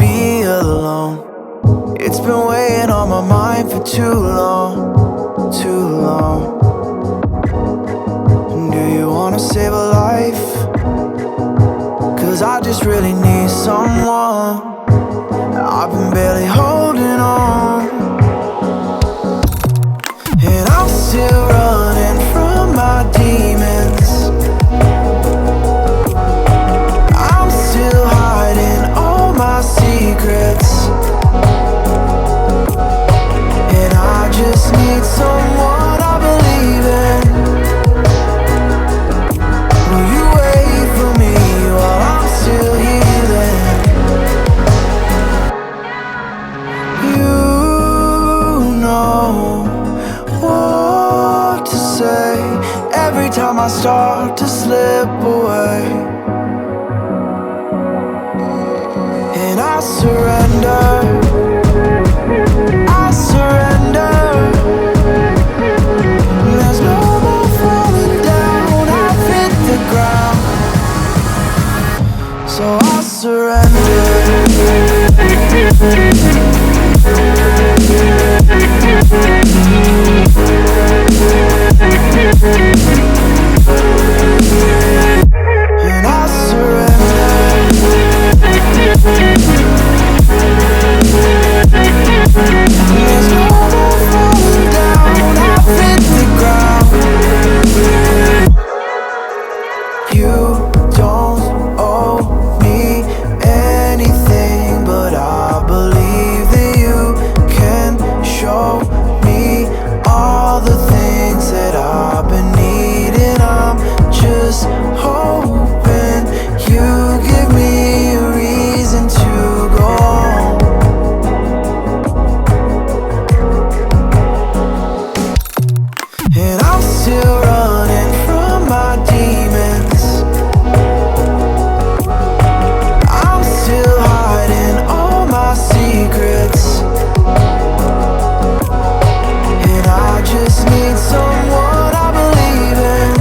be alone. It's been weighing on my mind for too long, too long. Do you wanna save a life? 'Cause I just really need someone. I've been barely holding on, and I'm still running from my demons. I'm still hiding all my secrets, and I just need someone I believe in. Will you wait for me while I'm still healing? You know what to say every time I start to slip away, and I surrender, I surrender. There's no more falling down, I've hit the ground, so I surrender. And I surrender. There's no more falling down, I've hit the ground. You don't owe me anything, but I believe that you can show me all the things that I've been needing. I'm just hoping you give me a reason to go on. And I'm still running from my demons. I'm still hiding all my secrets, and I just need someone I believe in.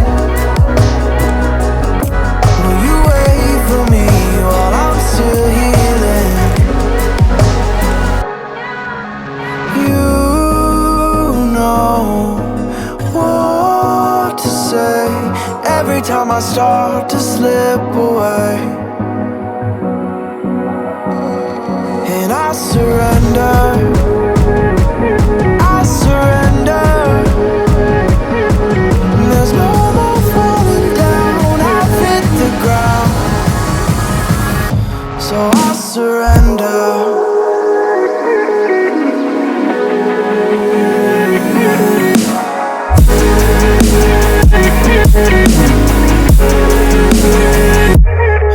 Will you wait for me while I'm still healing? You know what to say every time I start to slip away, and I surrender, I surrender. There's no more falling down, I've hit the ground, so I surrender.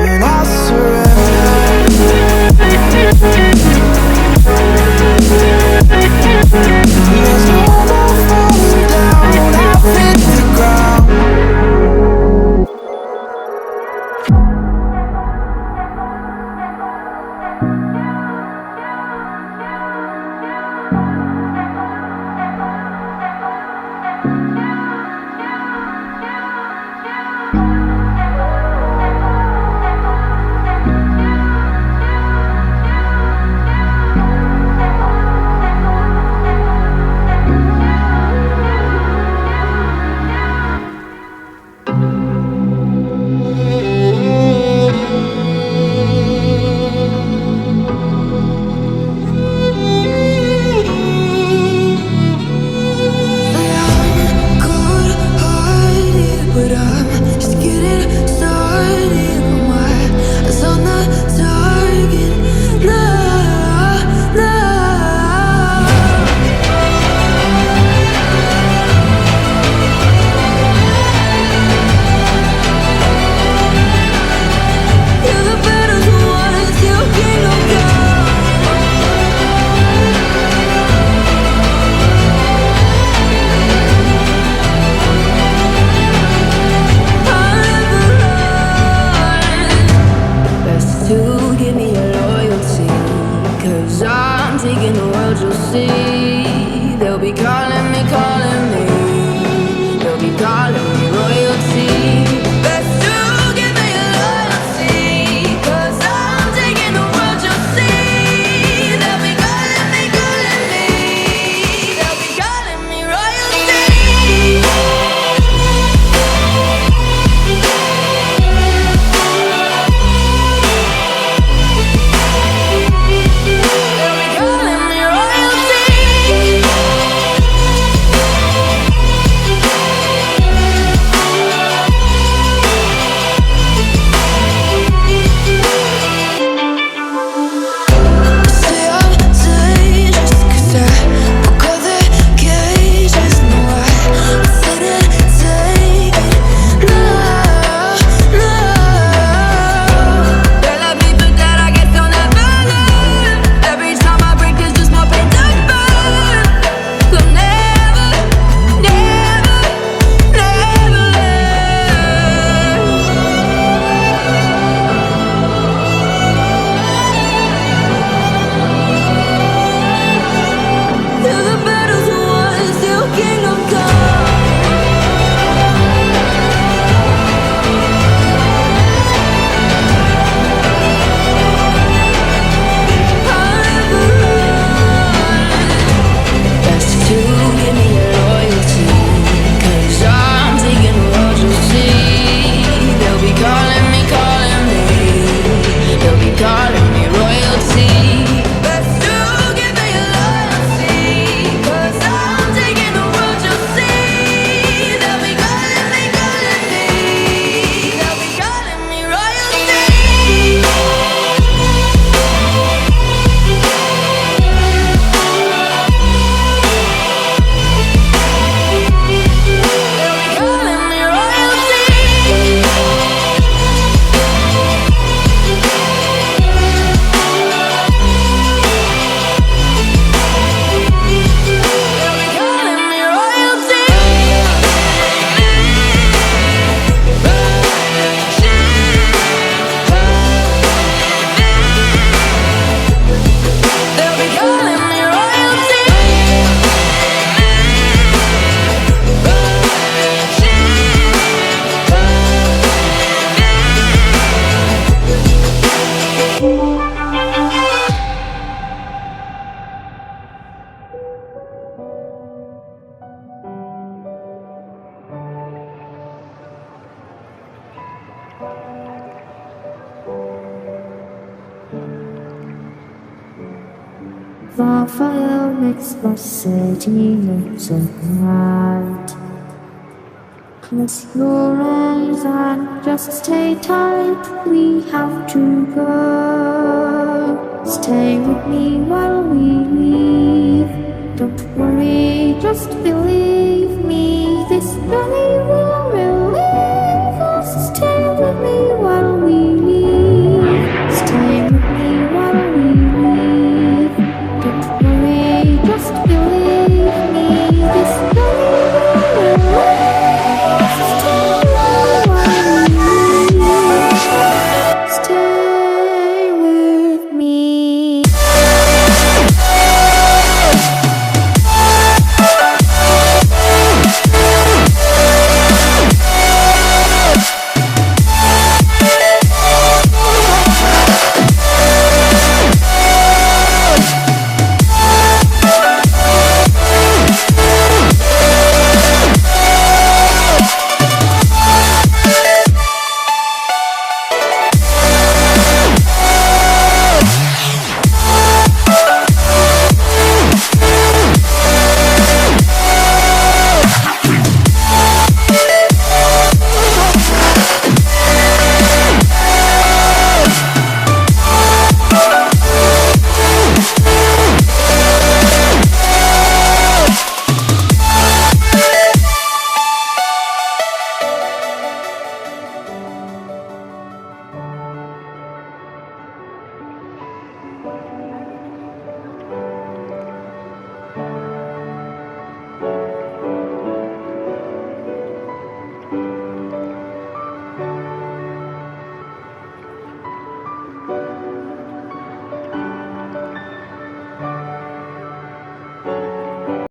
And I surrender. There's no more falling down, I've hit the ground. Best to give me your loyalty, 'cause I'm taking the world you'll see. The fire makes the city look so bright. Close your eyes and just stay tight. We have to go. Stay with me while we leave. Don't worry, just believe me. This journey